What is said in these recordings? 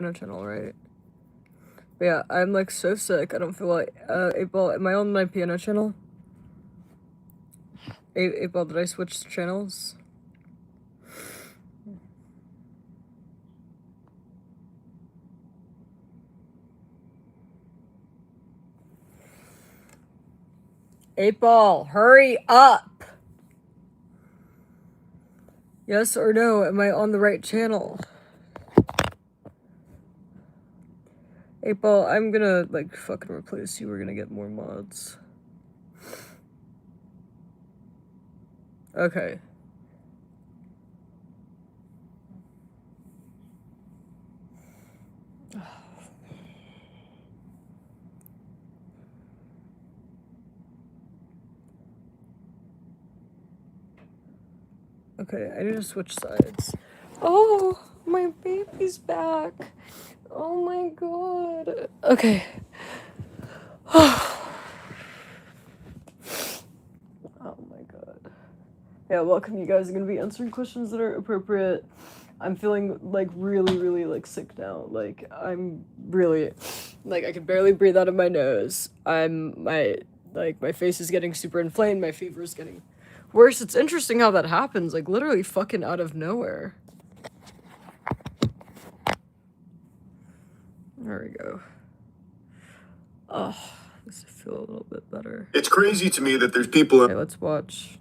piano channel, right? But yeah, I'm like so sick. I don't feel like 8Ball, am I on my piano channel? 8Ball, did I switch channels? Eight Ball, hurry up! Yes or no? Am I on the right channel? 8Ball, I'm gonna like fucking replace you. We're gonna get more mods. Okay. Okay, I need to switch sides. Oh, my baby's back. Oh my god. Okay. Oh my god. Yeah, welcome. You guys are gonna be answering questions that are appropriate. I'm feeling like really like sick now. Like I'm really like I can barely breathe out of my nose. My face is getting super inflamed. My fever is getting worse. It's interesting how that happens. Like literally fucking out of nowhere. There we go. Oh, this I feel a little bit better. It's crazy to me that there's people. Okay, let's watch.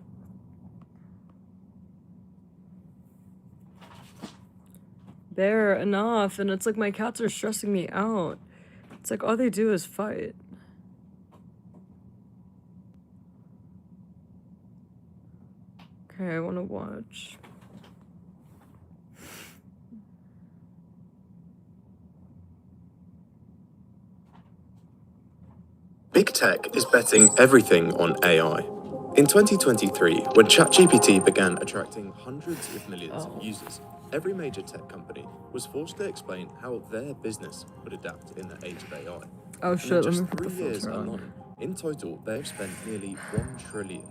There, enough. And it's like my cats are stressing me out. It's like all they do is fight. Okay, I want to watch. Big tech is betting everything on AI. In 2023, when ChatGPT began attracting hundreds of millions of users, every major tech company was forced to explain how their business would adapt in the age of AI. Oh And shit, in let just me put the 3 years filter on. alone, in total, they have spent nearly $1 trillion.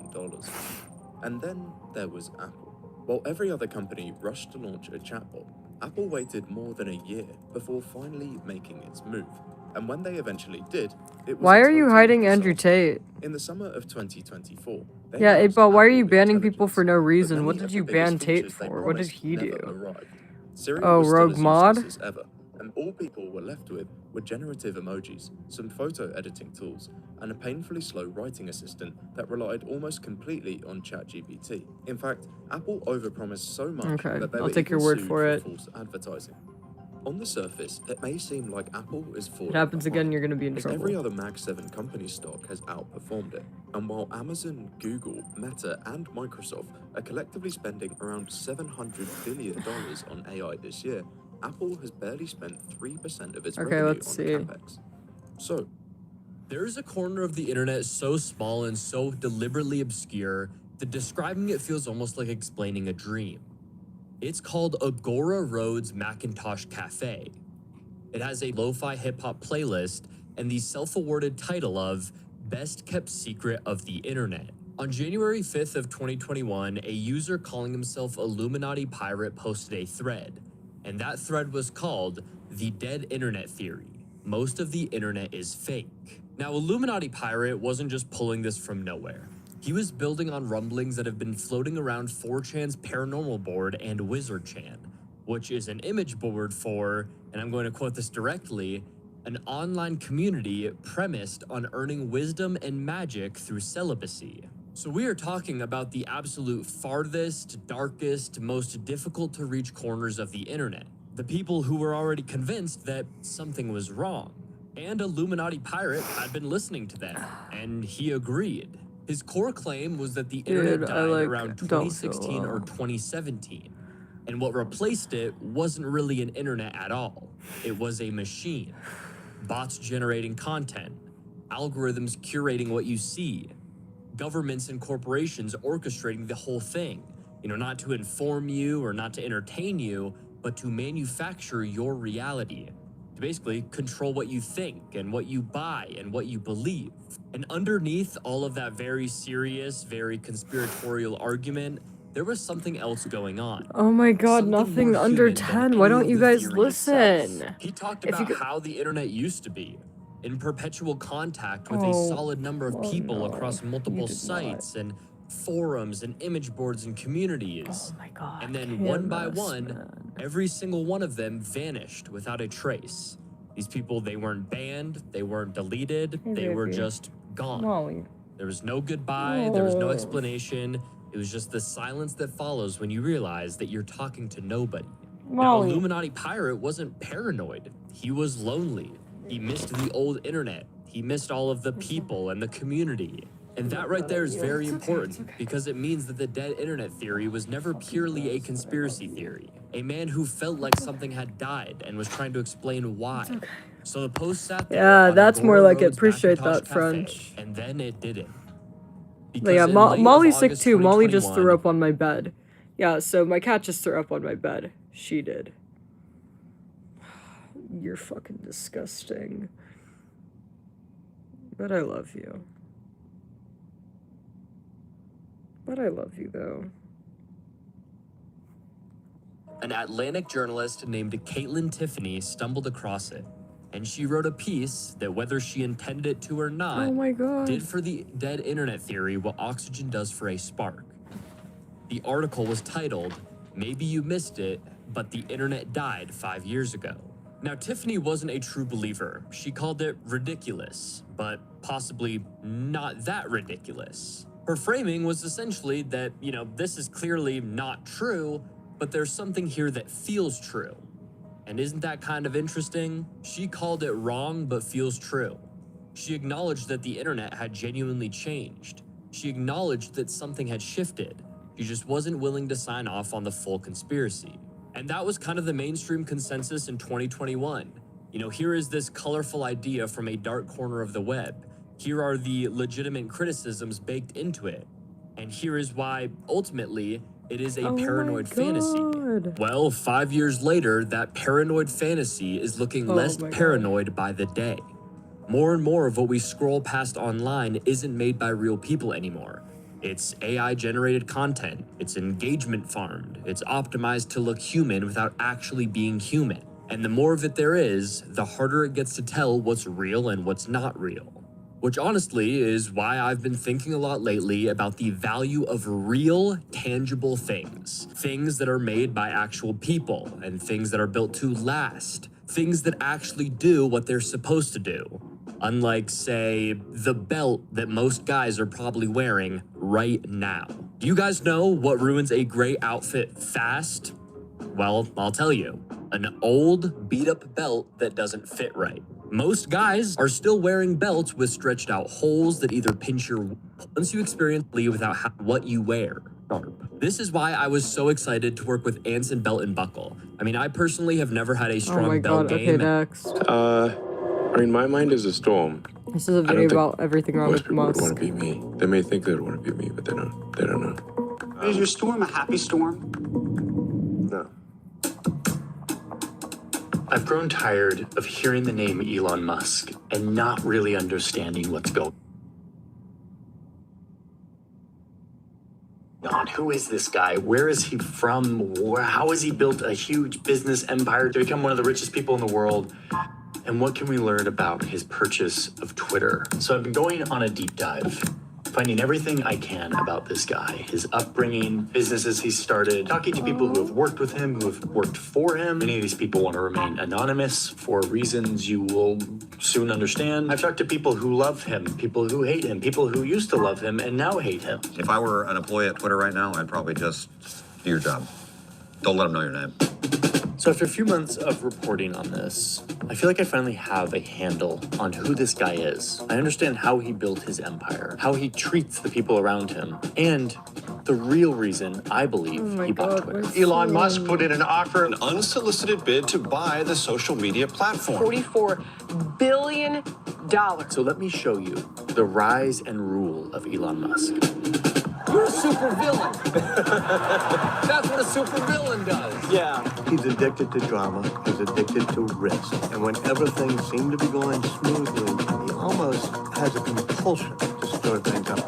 And then there was Apple. While every other company rushed to launch a chatbot, Apple waited more than a year before finally making its move. And when they eventually did, it was Why a are you total hiding Andrew disaster. Tate? In the summer of 2024, they Yeah, announced 8Ball, why are you Apple banning people Intelligence, for no but reason? What many did of you the biggest ban Tate features they for? What did promised he never do? arrived. Siri Oh, was still Rogue as Mod? useless as ever, and all people were left with were generative emojis, some photo editing tools, and a painfully slow writing assistant that relied almost completely on ChatGPT. In fact, Apple overpromised so much that they I'll were take your even word sued for for it. false advertising. On the surface, it may seem like Apple is falling If it happens behind, again, you're gonna be in as trouble. every other Mag 7 company stock has outperformed it. And while Amazon, Google, Meta, and Microsoft are collectively spending around $700 billion on AI this year, Apple has barely spent 3% of its revenue on CapEx. So, there is a corner of the internet so small and so deliberately obscure that describing it feels almost like explaining a dream. It's called Agora Road's Macintosh Cafe. It has a lo-fi hip-hop playlist and the self-awarded title of Best Kept Secret of the Internet. On January 5th of 2021, a user calling himself Illuminati Pirate posted a thread, and that thread was called The Dead Internet Theory. Most of the internet is fake. Now, Illuminati Pirate wasn't just pulling this from nowhere. He was building on rumblings that have been floating around 4chan's paranormal board and WizardChan, which is an image board for, and I'm going to quote this directly, an online community premised on earning wisdom and magic through celibacy. So we are talking about the absolute farthest, darkest, most difficult to reach corners of the internet. The people who were already convinced that something was wrong. And Illuminati Pirate had been listening to them, and he agreed. His core claim was that the internet died around 2016 or 2017. And what replaced it wasn't really an internet at all. It was a machine. Bots generating content, algorithms curating what you see, governments and corporations orchestrating the whole thing. Not to inform you or not to entertain you, but to manufacture your reality. To basically control what you think and what you buy and what you believe. And underneath all of that very serious, very conspiratorial argument, there was something else going on. Oh my god, Something nothing more under human than 10. Why any don't of you the guys theory itself. listen? He talked If you about could- how the internet used to be, in perpetual contact with a Oh, solid number of people no, across you multiple did not. sites and forums and image boards and communities. Oh my god. And then one by Candace, one, man. every single one of them vanished without a trace. These people, they weren't banned, they weren't deleted, Hey, they were baby. just gone. Molly. There was no goodbye, there was no Oh. explanation. It was just the silence that follows when you realize that you're talking to nobody. Now, Molly. Illuminati Pirate wasn't paranoid. He was lonely. He missed the old internet. He missed all of the people and the community. And that right there is very It's okay, important it's okay. because it means that the dead internet theory was never purely a conspiracy theory. A man who felt like something had died and was trying to explain why. So the post sat there Yeah, on that's more Agora like it. Road's Appreciate Macintosh that, Cafe, French. And then it didn't. But yeah, Because in late of Molly's sick August too. Molly just threw 2021 up on my bed. Yeah, so my cat just threw up on my bed. She did. You're fucking disgusting. But I love you. But I love you, though. An Atlantic journalist named Caitlin Tiffany stumbled across it, and she wrote a piece that, whether she intended it to or not, Oh my god. did for the dead internet theory what oxygen does for a spark. The article was titled, "Maybe You Missed It, but the Internet Died 5 years ago." Now, Tiffany wasn't a true believer. She called it ridiculous, but possibly not that ridiculous. Her framing was essentially that, this is clearly not true, but there's something here that feels true. And isn't that kind of interesting? She called it wrong, but feels true. She acknowledged that the internet had genuinely changed. She acknowledged that something had shifted. She just wasn't willing to sign off on the full conspiracy. And that was kind of the mainstream consensus in 2021. Here is this colorful idea from a dark corner of the web. Here are the legitimate criticisms baked into it. And here is why, ultimately, it is a Oh my paranoid fantasy. God. Well, 5 years later, that paranoid fantasy is looking Oh less my God. paranoid by the day. More and more of what we scroll past online isn't made by real people anymore. It's AI-generated content, it's engagement farmed, it's optimized to look human without actually being human. And the more of it there is, the harder it gets to tell what's real and what's not real. Which honestly is why I've been thinking a lot lately about the value of real, tangible things. Things that are made by actual people, and things that are built to last. Things that actually do what they're supposed to do. Unlike, say, the belt that most guys are probably wearing right now. Do you guys know what ruins a great outfit fast? Well, I'll tell you. An old, beat-up belt that doesn't fit right. Most guys are still wearing belts with stretched out holes that either pinch your once you experience without what you wear. This is why I was so excited to work with Anson Belt and Buckle. I personally have never had a Oh strong my belt god. Okay, game. next. My mind is a storm. This is a I don't video think about everything wrong Most with people would Musk. want to be me. They may think they would want to be me, but they don't. They don't know. Is your storm a happy storm? No. I've grown tired of hearing the name Elon Musk and not really understanding what's going on. Who is this guy? Where is he from? How has he built a huge business empire to become one of the richest people in the world? And what can we learn about his purchase of Twitter? So I've been going on a deep dive, finding everything I can about this guy, his upbringing, businesses he started, talking to people who have worked with him, who have worked for him. Many of these people want to remain anonymous for reasons you will soon understand. I've talked to people who love him, people who hate him, people who used to love him and now hate him. If I were an employee at Twitter right now, I'd probably just do your job. Don't let them know your name. So after a few months of reporting on this, I feel like I finally have a handle on who this guy is. I understand how he built his empire, how he treats the people around him, and the real reason I believe Oh my he bought God, Twitter. where's Elon the- Musk put in an offer, an unsolicited bid to buy the social media platform. $44 billion. So let me show you the rise and rule of Elon Musk. You're a super villain. That's what a super villain does. He's addicted to drama. He's addicted to risk. And whenever things seem to be going smoothly, he almost has a compulsion to stir things up.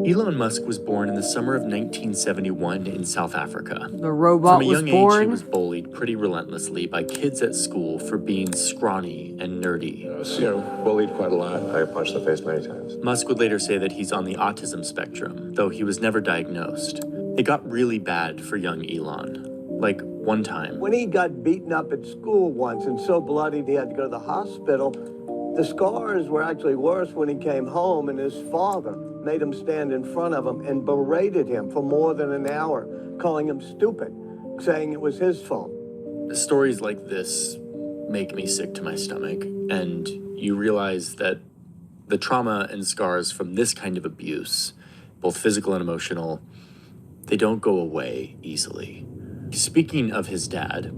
Elon Musk was born in the summer of 1971 in South Africa. The robot From a was young age, born. he was bullied pretty relentlessly by kids at school for being scrawny and nerdy. I was, bullied quite a lot. I got punched in the face many times. Musk would later say that he's on the autism spectrum, though he was never diagnosed. It got really bad for young Elon. Like, one time, When he got beaten up at school once and so bloodied he had to go to the hospital, the scars were actually worse when he came home, and his father made him stand in front of him and berated him for more than an hour, calling him stupid, saying it was his fault. stories like this make me sick to my stomach, and you realize that the trauma and scars from this kind of abuse, both physical and emotional, they don't go away easily. Speaking of his dad,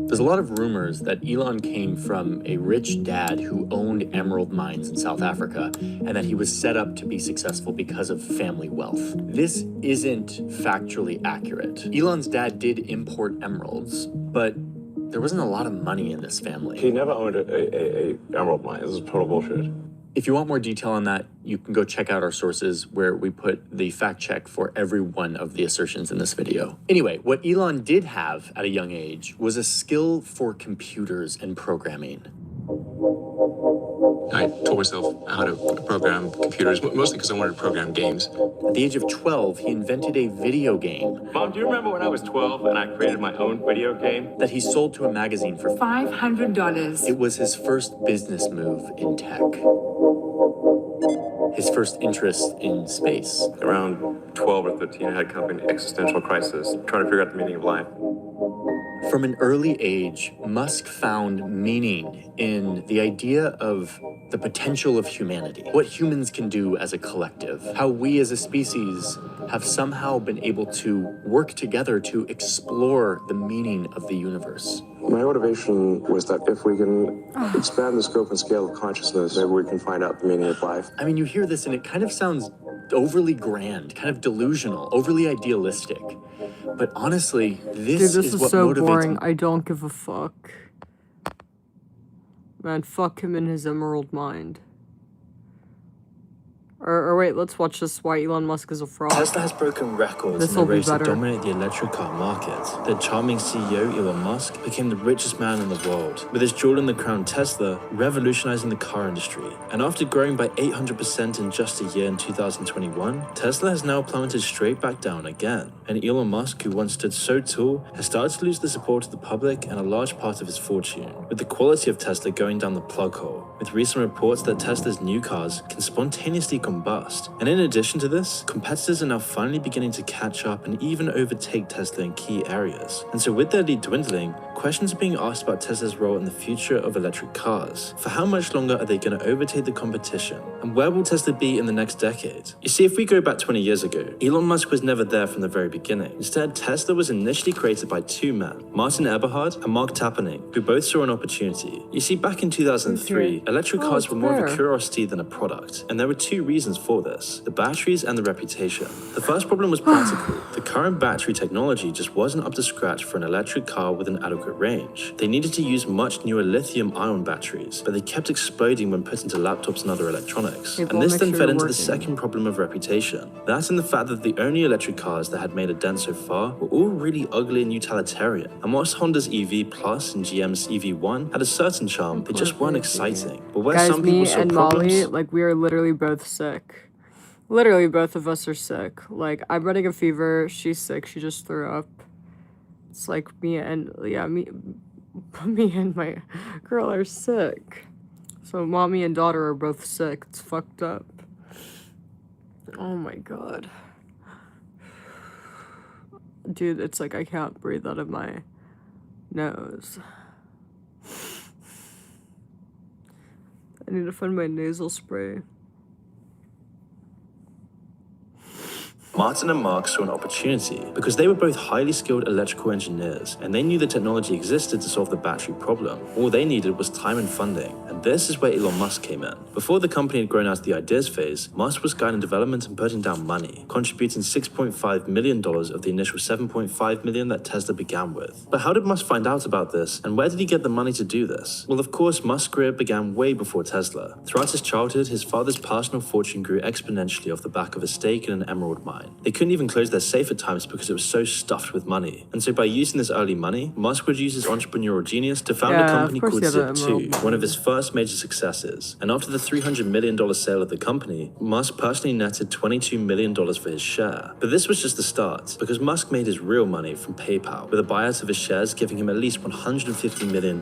there's a lot of rumors that Elon came from a rich dad who owned emerald mines in South Africa, and that he was set up to be successful because of family wealth. This isn't factually accurate. Elon's dad did import emeralds, but there wasn't a lot of money in this family. He never owned a emerald mine. This is total bullshit. If you want more detail on that, you can go check out our sources where we put the fact check for every one of the assertions in this video. Anyway, what Elon did have at a young age was a skill for computers and programming. I taught myself how to program computers, mostly because I wanted to program games. At the age of 12, he invented a video game Mom, do you remember when I was 12 and I created my own video game? that he sold to a magazine for $500. It was his first business move in tech. His first interest in space. Around 12 or 13, I had kind of an existential crisis, trying to figure out the meaning of life. From an early age, Musk found meaning in the idea of the potential of humanity, what humans can do as a collective, how we as a species have somehow been able to work together to explore the meaning of the universe. My motivation was that if we can expand the scope and scale of consciousness, maybe we can find out the meaning of life. I mean, you hear this and it kind of sounds overly grand, kind of delusional, overly idealistic. But honestly, this Dude, is this what is so motivates boring. me. I don't give a fuck. Man, fuck him in his emerald mind. Or wait, let's watch this. Why Elon Musk is a fraud. Tesla has broken records in This'll the be race to better. dominate the electric car market. The charming CEO, Elon Musk, became the richest man in the world, with his jewel-in-the-crown Tesla revolutionizing the car industry. And after growing by 800% in just a year in 2021, Tesla has now plummeted straight back down again. And Elon Musk, who once stood so tall, has started to lose the support of the public and a large part of his fortune, with the quality of Tesla going down the plug hole, with recent reports that Tesla's new cars can spontaneously combust. And in addition to this, competitors are now finally beginning to catch up and even overtake Tesla in key areas. And so with their lead dwindling, questions are being asked about Tesla's role in the future of electric cars. For how much longer are they going to overtake the competition? And where will Tesla be in the next decade? You see, if we go back 20 years ago, Elon Musk was never there from the very beginning. Instead, Tesla was initially created by two men, Martin Eberhard and Mark Tappening, who both saw an opportunity. You see, back in 2003, electric cars were more of a fair. curiosity than a product, and there were two reasons for this: the batteries and the reputation. The first problem was practical. The current battery technology just wasn't up to scratch for an electric car with an adequate range. They needed to use much newer lithium-ion batteries, but they kept exploding when put into laptops and other electronics. Okay, And well, this make then sure fed you're into the working. second problem of reputation. That and the fact that the only electric cars that had made a dent so far were all really ugly and utilitarian. And whilst Honda's EV Plus and GM's EV1 had a certain charm, they just weren't exciting. But where Guys, some people me saw and problems, Molly, like, we are literally both sick. Literally, both of us are sick. Like, I'm running a fever. She's sick. She just threw up. It's like me and my girl are sick. So mommy and daughter are both sick. It's fucked up. Oh my god. Dude, it's like I can't breathe out of my nose. I need to find my nasal spray. Martin and Mark saw an opportunity because they were both highly skilled electrical engineers and they knew the technology existed to solve the battery problem. All they needed was time and funding, and And this is where Elon Musk came in. Before the company had grown out of the ideas phase, Musk was guiding development and putting down money, contributing $6.5 million of the initial $7.5 million that Tesla began with. But how did Musk find out about this, and where did he get the money to do this? Well, of course, Musk's career began way before Tesla. Throughout his childhood, his father's personal fortune grew exponentially off the back of a stake in an emerald mine. They couldn't even close their safe at times because it was so stuffed with money. And so by using this early money, Musk would use his entrepreneurial genius to found a company called Zip2, one of his first major successes. And after the $300 million sale of the company, Musk personally netted $22 million for his share. But this was just the start, because Musk made his real money from PayPal, with a buyout of his shares giving him at least $150 million,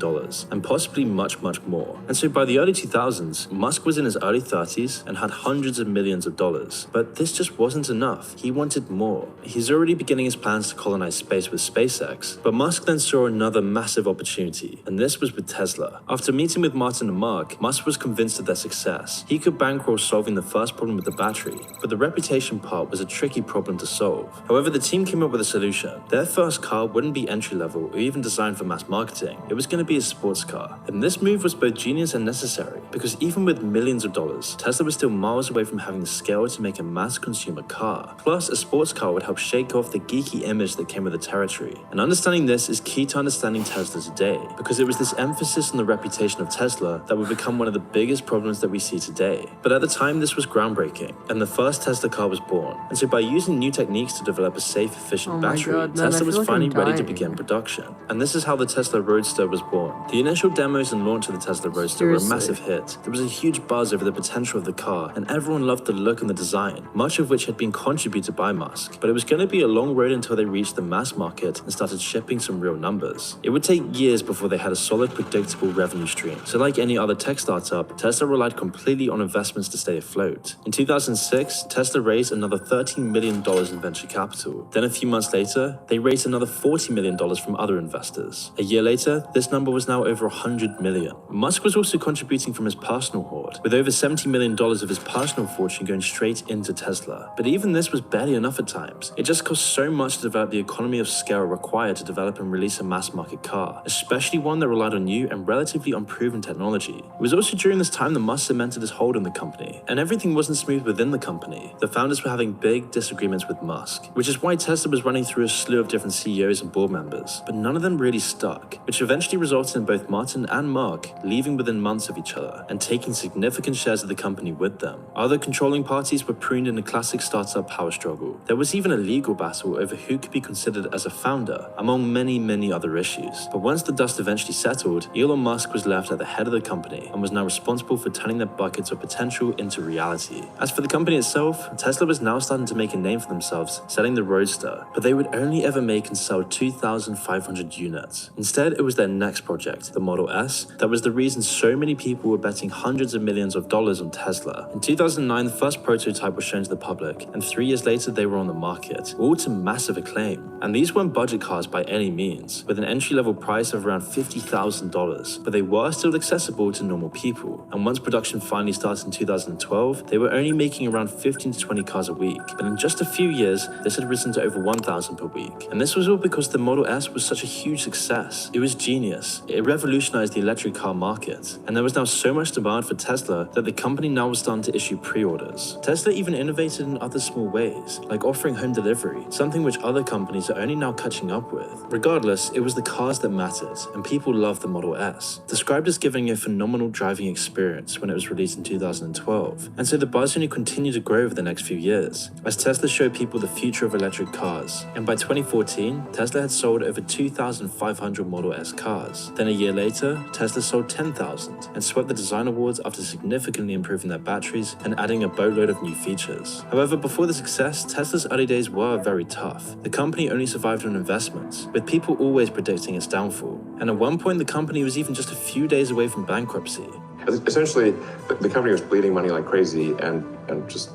and possibly much, much more. And so by the early 2000s, Musk was in his early 30s and had hundreds of millions of dollars. But this just wasn't enough. He wanted more. He's already beginning his plans to colonize space with SpaceX, but Musk then saw another massive opportunity, and this was with Tesla. After meeting with Martin and Mark, Musk was convinced of their success. He could bankroll solving the first problem with the battery, but the reputation part was a tricky problem to solve. However, the team came up with a solution. Their first car wouldn't be entry-level or even designed for mass marketing. It was going to be a sports car. And this move was both genius and necessary, because even with millions of dollars, Tesla was still miles away from having the scale to make a mass consumer car. Plus, a sports car would help shake off the geeky image that came with the territory. And understanding this is key to understanding Tesla today, because it was this emphasis on the reputation of Tesla that would become one of the biggest problems that we see today. But at the time, this was groundbreaking, and the first Tesla car was born. And so by using new techniques to develop a safe, efficient battery, Tesla was finally ready to begin production. And this is how the Tesla Roadster was born. The initial demos and launch of the Tesla Roadster were a massive hit. There was a huge buzz over the potential of the car, and everyone loved the look and the design, much of which had been contributed by Musk. But it was going to be a long road until they reached the mass market and started shipping some real numbers. It would take years before they had a solid, predictable revenue stream. So like any other tech startup, Tesla relied completely on investments to stay afloat. In 2006, Tesla raised another $13 million in venture capital. Then a few months later, they raised another $40 million from other investors. A year later, this number was now over $100 million. Musk was also contributing from his personal hoard, with over $70 million of his personal fortune going straight into Tesla. But even this was barely enough at times. It just cost so much to develop the economy of scale required to develop and release a mass market car, especially one that relied on new and relatively unproven technology. It was also during this time that Musk cemented his hold on the company, and everything wasn't smooth within the company. The founders were having big disagreements with Musk, which is why Tesla was running through a slew of different CEOs and board members, but none of them really stuck, which eventually resulted in both Martin and Mark leaving within months of each other and taking significant shares of the company with them. Other controlling parties were pruned in a classic startup power struggle. There was even a legal battle over who could be considered as a founder, among many other issues. But once the dust eventually settled, Elon Musk was left at the head of the company and was now responsible for turning their buckets of potential into reality. As for the company itself, Tesla was now starting to make a name for themselves, selling the Roadster, but they would only ever make and sell 2,500 units. Instead, it was their next project, the Model S, that was the reason so many people were betting hundreds of millions of dollars on Tesla. In 2009, the first prototype was shown to the public, and 3 years later they were on the market, all to massive acclaim. And these weren't budget cars by any means, with an entry-level price of around $50,000, but they were still accessible to normal people. And once production finally started in 2012, they were only making around 15 to 20 cars a week. But in just a few years, this had risen to over 1,000 per week. And this was all because the Model S was such a huge success. It was genius. It revolutionized the electric car market. And there was now so much demand for Tesla that the company now was starting to issue pre-orders. Tesla even innovated in other small ways, like offering home delivery, something which other companies are only now catching up with. Regardless, it was the cars that mattered, and people loved the Model S, described as giving a phenomenal driving experience when it was released in 2012. And so the buzz only continued to grow over the next few years, as Tesla showed people the future of electric cars. And by 2014, Tesla had sold over 2,500 Model S cars. Then a year later, Tesla sold 10,000 and swept the design awards after significantly improving their batteries and adding a boatload of new features. However, before the success, Tesla's early days were very tough. The company only survived on investments, with people always predicting its downfall. And at one point, the company was even just a few days away from bankruptcy. Essentially, the company was bleeding money like crazy, and just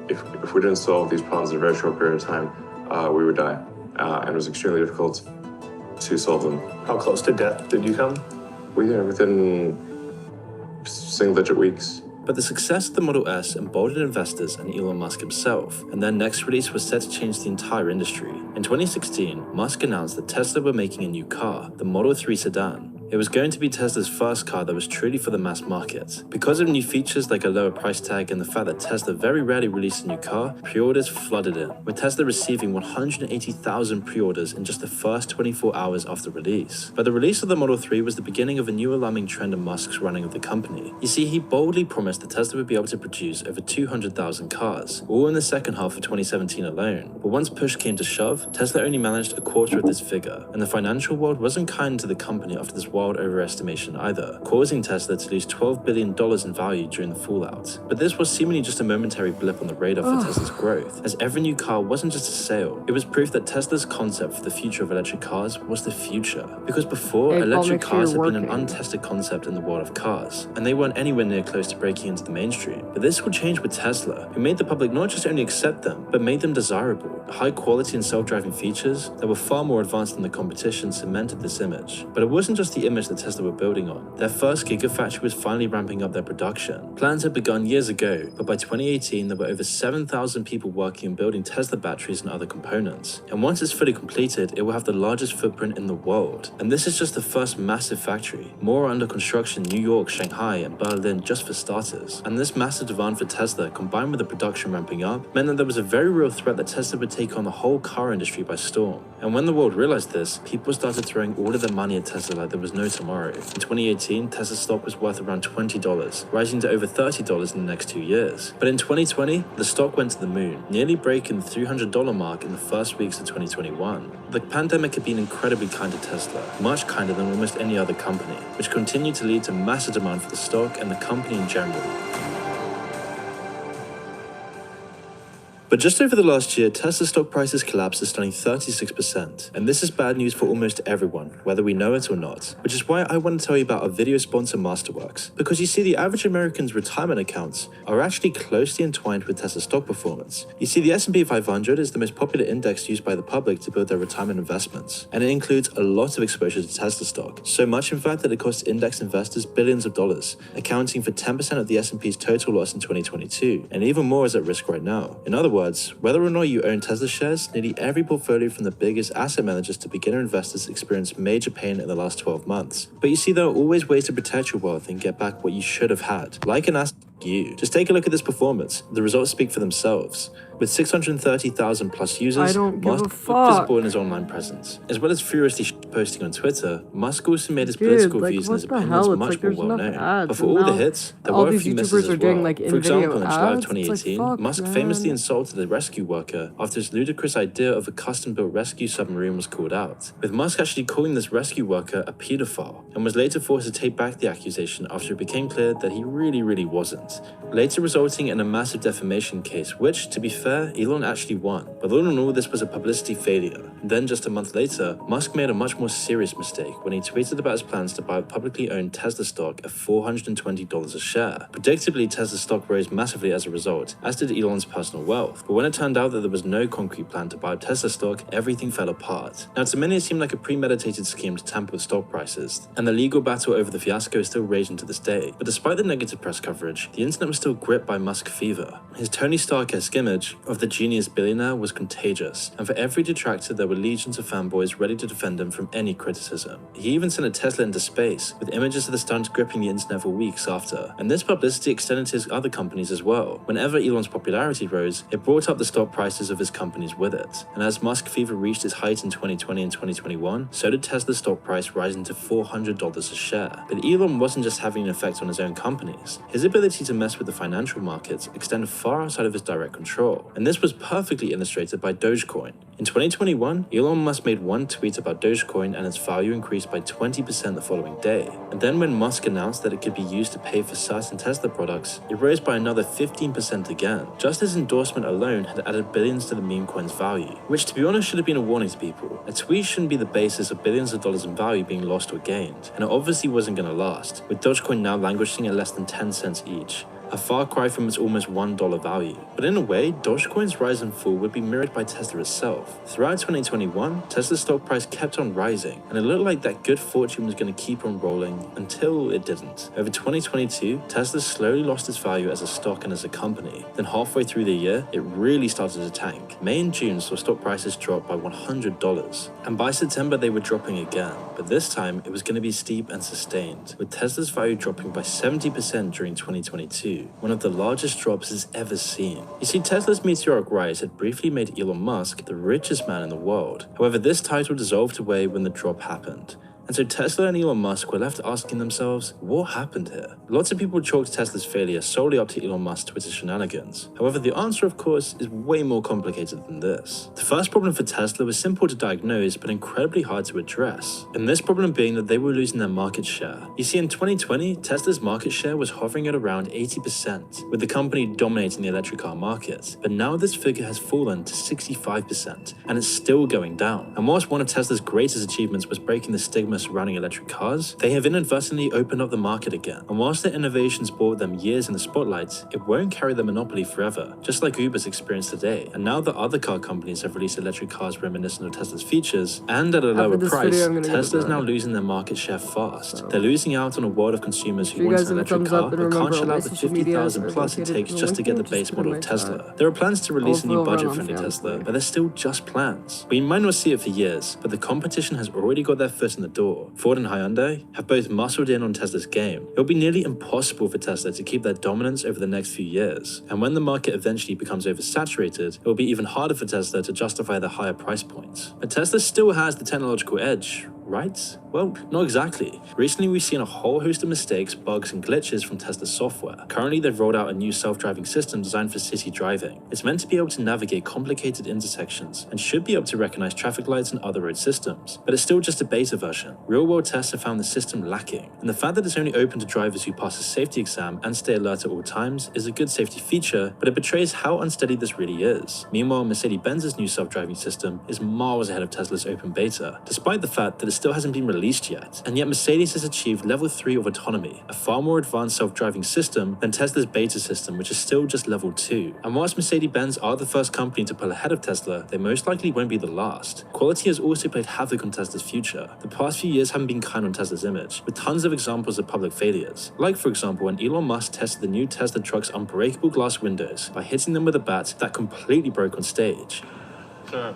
if we didn't solve these problems in a very short period of time, we would die. And it was extremely difficult to solve them. How close to death did you come? Within single-digit weeks. But the success of the Model S emboldened investors and Elon Musk himself, and their next release was set to change the entire industry. In 2016, Musk announced that Tesla were making a new car, the Model 3 sedan. It was going to be Tesla's first car that was truly for the mass market. Because of new features like a lower price tag and the fact that Tesla very rarely released a new car, pre-orders flooded in, with Tesla receiving 180,000 pre-orders in just the first 24 hours after release. But the release of the Model 3 was the beginning of a new alarming trend in Musk's running of the company. You see, he boldly promised that Tesla would be able to produce over 200,000 cars, all in the second half of 2017 alone. But once push came to shove, Tesla only managed a quarter of this figure, and the financial world wasn't kind to the company after this wild overestimation either, causing Tesla to lose $12 billion in value during the fallout. But this was seemingly just a momentary blip on the radar for Tesla's growth, as every new car wasn't just a sale, it was proof that Tesla's concept for the future of electric cars was the future. Because before, electric cars had been an untested concept in the world of cars, and they weren't anywhere near close to breaking into the mainstream. But this will change with Tesla, who made the public not just only accept them, but made them desirable. High quality and self-driving features that were far more advanced than the competition cemented this image. But it wasn't just the image that Tesla were building on. Their first Gigafactory was finally ramping up their production. Plans had begun years ago, but by 2018 there were over 7,000 people working on building Tesla batteries and other components. And once it's fully completed, it will have the largest footprint in the world. And this is just the first massive factory. More are under construction in New York, Shanghai, and Berlin just for starters. And this massive demand for Tesla, combined with the production ramping up, meant that there was a very real threat that Tesla would take on the whole car industry by storm. And when the world realized this, people started throwing all of their money at Tesla like there was no tomorrow. In 2018, Tesla's stock was worth around $20, rising to over $30 in the next 2 years. But in 2020, the stock went to the moon, nearly breaking the $300 mark in the first weeks of 2021. The pandemic had been incredibly kind to Tesla, much kinder than almost any other company, which continued to lead to massive demand for the stock and the company in general. But just over the last year, Tesla stock prices collapsed a stunning 36%. And this is bad news for almost everyone, whether we know it or not. Which is why I want to tell you about our video sponsor, Masterworks. Because you see, the average American's retirement accounts are actually closely entwined with Tesla stock performance. You see, the S&P 500 is the most popular index used by the public to build their retirement investments. And it includes a lot of exposure to Tesla stock. So much, in fact, that it costs index investors billions of dollars, accounting for 10% of the S&P's total loss in 2022. And even more is at risk right now. In other words, whether or not you own Tesla shares, nearly every portfolio from the biggest asset managers to beginner investors experienced major pain in the last 12 months. But you see, there are always ways to protect your wealth and get back what you should have had, like an asset. Just take a look at this performance. The results speak for themselves. With 630,000 plus users, Musk was visible in his online presence. As well as furiously posting on Twitter, Musk also made his political views and his opinions much more well known. But for all the hits, there were a few misses as well. For example, in July of 2018, Musk famously insulted a rescue worker after his ludicrous idea of a custom-built rescue submarine was called out, with Musk actually calling this rescue worker a pedophile, and was later forced to take back the accusation after it became clear that he really wasn't, later resulting in a massive defamation case, which, to be fair, Elon actually won. But all in all, this was a publicity failure. Then just a month later, Musk made a much more serious mistake when he tweeted about his plans to buy publicly owned Tesla stock at $420 a share. Predictably, Tesla stock rose massively as a result, as did Elon's personal wealth. But when it turned out that there was no concrete plan to buy Tesla stock, everything fell apart. Now, to many, it seemed like a premeditated scheme to tamper with stock prices, and the legal battle over the fiasco is still raging to this day. But despite the negative press coverage, the internet was still gripped by Musk fever. His Tony Stark-esque image of the genius billionaire was contagious, and for every detractor there were legions of fanboys ready to defend him from any criticism. He even sent a Tesla into space, with images of the stunt gripping the internet for weeks after. And this publicity extended to his other companies as well. Whenever Elon's popularity rose, it brought up the stock prices of his companies with it. And as Musk fever reached its height in 2020 and 2021, so did Tesla's stock price, rising to $400 a share. But Elon wasn't just having an effect on his own companies. His ability to mess with the financial markets extended far outside of his direct control. And this was perfectly illustrated by Dogecoin. In 2021, Elon Musk made one tweet about Dogecoin and its value increased by 20% the following day. And then when Musk announced that it could be used to pay for certain Tesla products, it rose by another 15% again. Just his endorsement alone had added billions to the meme coin's value, which, to be honest, should have been a warning to people. A tweet shouldn't be the basis of billions of dollars in value being lost or gained, and it obviously wasn't going to last, with Dogecoin now languishing at less than 10 cents each. a far cry from its almost $1 value. But in a way, Dogecoin's rise and fall would be mirrored by Tesla itself. Throughout 2021, Tesla's stock price kept on rising, and it looked like that good fortune was going to keep on rolling until it didn't. Over 2022, Tesla slowly lost its value as a stock and as a company. Then halfway through the year, it really started to tank. May and June saw stock prices drop by $100, and by September they were dropping again, but this time it was going to be steep and sustained, with Tesla's value dropping by 70% during 2022, one of the largest drops it's ever seen. You see, Tesla's meteoric rise had briefly made Elon Musk the richest man in the world. However, this title dissolved away when the drop happened. And so Tesla and Elon Musk were left asking themselves, what happened here? Lots of people chalked Tesla's failure solely up to Elon Musk's Twitter shenanigans. However, the answer, of course, is way more complicated than this. The first problem for Tesla was simple to diagnose, but incredibly hard to address. And this problem being that they were losing their market share. You see, in 2020, Tesla's market share was hovering at around 80%, with the company dominating the electric car market. But now this figure has fallen to 65%, and it's still going down. And whilst one of Tesla's greatest achievements was breaking the stigma surrounding electric cars, they have inadvertently opened up the market again. And whilst their innovations brought them years in the spotlight, it won't carry the monopoly forever, just like Uber's experience today. And now that other car companies have released electric cars reminiscent of Tesla's features, and at a lower price, Tesla's now losing their market share fast. They're losing out on a world of consumers who want an electric car, but can't shell out the $50,000 plus it takes just to get the base model of Tesla. There are plans to release a new budget-friendly Tesla, but they're still just plans. We might not see it for years, but the competition has already got their foot in the door. Ford and Hyundai have both muscled in on Tesla's game. It'll be nearly impossible for Tesla to keep their dominance over the next few years. And when the market eventually becomes oversaturated, it will be even harder for Tesla to justify their higher price points. But Tesla still has the technological edge, right? Well, not exactly. Recently, we've seen a whole host of mistakes, bugs, and glitches from Tesla's software. Currently, they've rolled out a new self-driving system designed for city driving. It's meant to be able to navigate complicated intersections and should be able to recognize traffic lights and other road systems. But it's still just a beta version. Real-world tests have found the system lacking. And the fact that it's only open to drivers who pass a safety exam and stay alert at all times is a good safety feature, but it betrays how unsteady this really is. Meanwhile, Mercedes-Benz's new self-driving system is miles ahead of Tesla's open beta, despite the fact that it still hasn't been released yet. And yet Mercedes has achieved level 3 of autonomy, a far more advanced self-driving system than Tesla's beta system, which is still just level 2. And whilst Mercedes-Benz are the first company to pull ahead of Tesla, they most likely won't be the last. Quality has also played havoc on Tesla's future. The past few years haven't been kind on Tesla's image, with tons of examples of public failures. Like, for example, when Elon Musk tested the new Tesla truck's unbreakable glass windows by hitting them with a bat that completely broke on stage. Sir.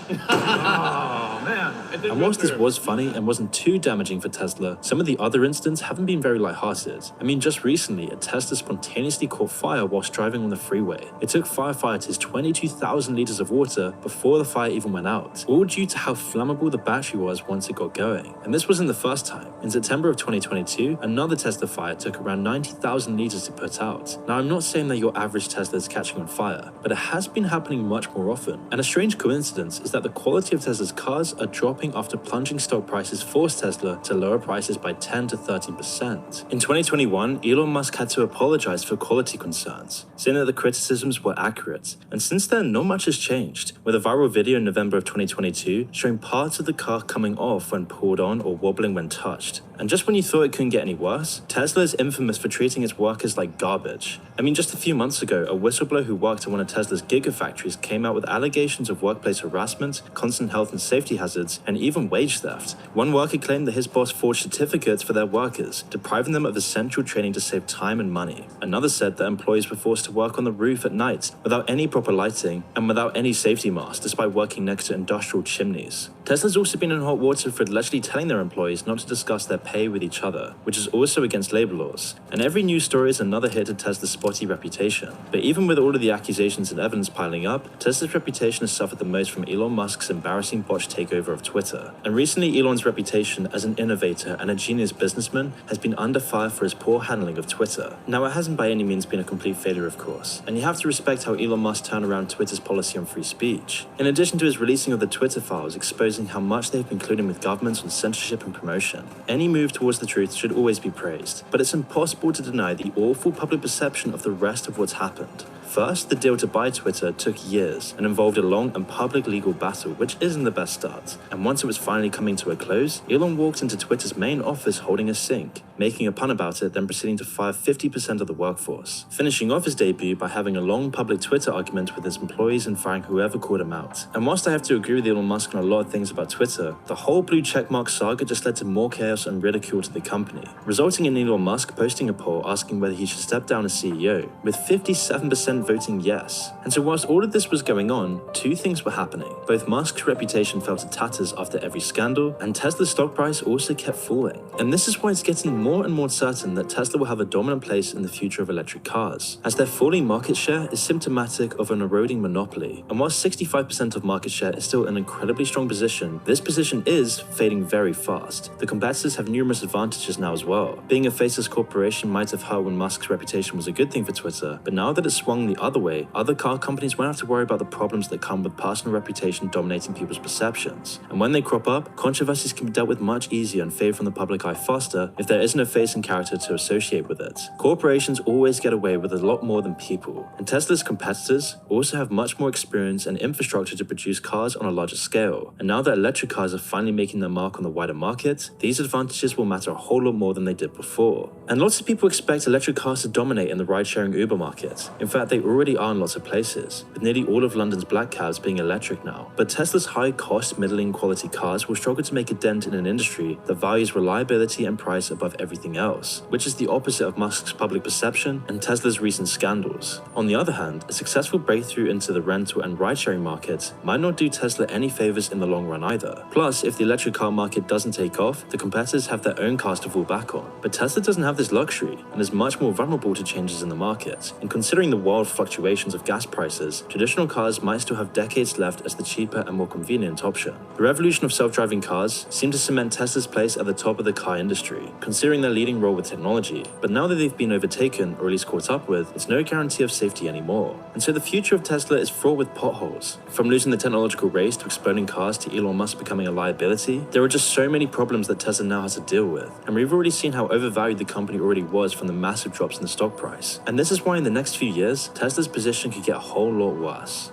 Oh, man. And whilst this was funny and wasn't too damaging for Tesla, some of the other incidents haven't been very lighthearted. I mean, just recently, a Tesla spontaneously caught fire whilst driving on the freeway. It took firefighters 22,000 liters of water before the fire even went out, all due to how flammable the battery was once it got going. And this wasn't the first time. In September of 2022, another Tesla fire took around 90,000 liters to put out. Now, I'm not saying that your average Tesla is catching on fire, but it has been happening much more often. And a strange coincidence is that the quality of Tesla's cars are dropping after plunging stock prices forced Tesla to lower prices by 10 to 13%. In 2021, Elon Musk had to apologize for quality concerns, saying that the criticisms were accurate. And since then, not much has changed, with a viral video in November of 2022 showing parts of the car coming off when pulled on or wobbling when touched. And just when you thought it couldn't get any worse, Tesla is infamous for treating its workers like garbage. I mean, just a few months ago, a whistleblower who worked at one of Tesla's gigafactories came out with allegations of workplace harassment, constant health and safety hazards, and even wage theft. One worker claimed that his boss forged certificates for their workers, depriving them of essential training to save time and money. Another said that employees were forced to work on the roof at night without any proper lighting and without any safety masks, despite working next to industrial chimneys. Tesla's also been in hot water for allegedly telling their employees not to discuss their pay with each other, which is also against labor laws. And every news story is another hit to Tesla's spotty reputation. But even with all of the accusations and evidence piling up, Tesla's reputation has suffered the most from Elon Musk's embarrassing botched takeover of Twitter. And recently, Elon's reputation as an innovator and a genius businessman has been under fire for his poor handling of Twitter. Now, it hasn't by any means been a complete failure, of course, and you have to respect how Elon Musk turned around Twitter's policy on free speech. In addition to his releasing of the Twitter files exposing how much they've been colluding with governments on censorship and promotion, any move towards the truth should always be praised, but it's impossible to deny the awful public perception of the rest of what's happened. First, the deal to buy Twitter took years and involved a long and public legal battle, which isn't the best start. And once it was finally coming to a close, Elon walked into Twitter's main office holding a sink, making a pun about it, then proceeding to fire 50% of the workforce, finishing off his debut by having a long public Twitter argument with his employees and firing whoever called him out. And whilst I have to agree with Elon Musk on a lot of things about Twitter, the whole blue checkmark saga just led to more chaos and ridicule to the company, resulting in Elon Musk posting a poll asking whether he should step down as CEO, with 57% voting yes. And so whilst all of this was going on, two things were happening. Both Musk's reputation fell to tatters after every scandal, and Tesla's stock price also kept falling. And this is why it's getting more and more certain that Tesla will have a dominant place in the future of electric cars, as their falling market share is symptomatic of an eroding monopoly. And while 65% of market share is still an incredibly strong position, this position is fading very fast. The competitors have numerous advantages now as well. Being a faceless corporation might have hurt when Musk's reputation was a good thing for Twitter, but now that it's swung the other way, other car companies won't have to worry about the problems that come with personal reputation dominating people's perceptions. And when they crop up, controversies can be dealt with much easier and fade from the public eye faster if there isn't a face and character to associate with it. Corporations always get away with a lot more than people, and Tesla's competitors also have much more experience and infrastructure to produce cars on a larger scale. And now that electric cars are finally making their mark on the wider market, these advantages will matter a whole lot more than they did before. And lots of people expect electric cars to dominate in the ride-sharing Uber market. In fact, they already are in lots of places, with nearly all of London's black cabs being electric now. But Tesla's high-cost, middling quality cars will struggle to make a dent in an industry that values reliability and price above everything else, which is the opposite of Musk's public perception and Tesla's recent scandals. On the other hand, a successful breakthrough into the rental and ride-sharing market might not do Tesla any favors in the long run either. Plus, if the electric car market doesn't take off, the competitors have their own cars to fall back on. But Tesla doesn't have this luxury and is much more vulnerable to changes in the market. And considering the wild fluctuations of gas prices, traditional cars might still have decades left as the cheaper and more convenient option. The revolution of self-driving cars seemed to cement Tesla's place at the top of the car industry, considering their leading role with technology. But now that they've been overtaken, or at least caught up with, it's no guarantee of safety anymore. And so the future of Tesla is fraught with potholes. From losing the technological race to exploding cars to Elon Musk becoming a liability, there are just so many problems that Tesla now has to deal with. And we've already seen how overvalued the company already was from the massive drops in the stock price. And this is why in the next few years, Tesla's position could get a whole lot worse.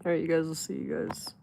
Alright, you guys, I'll see you guys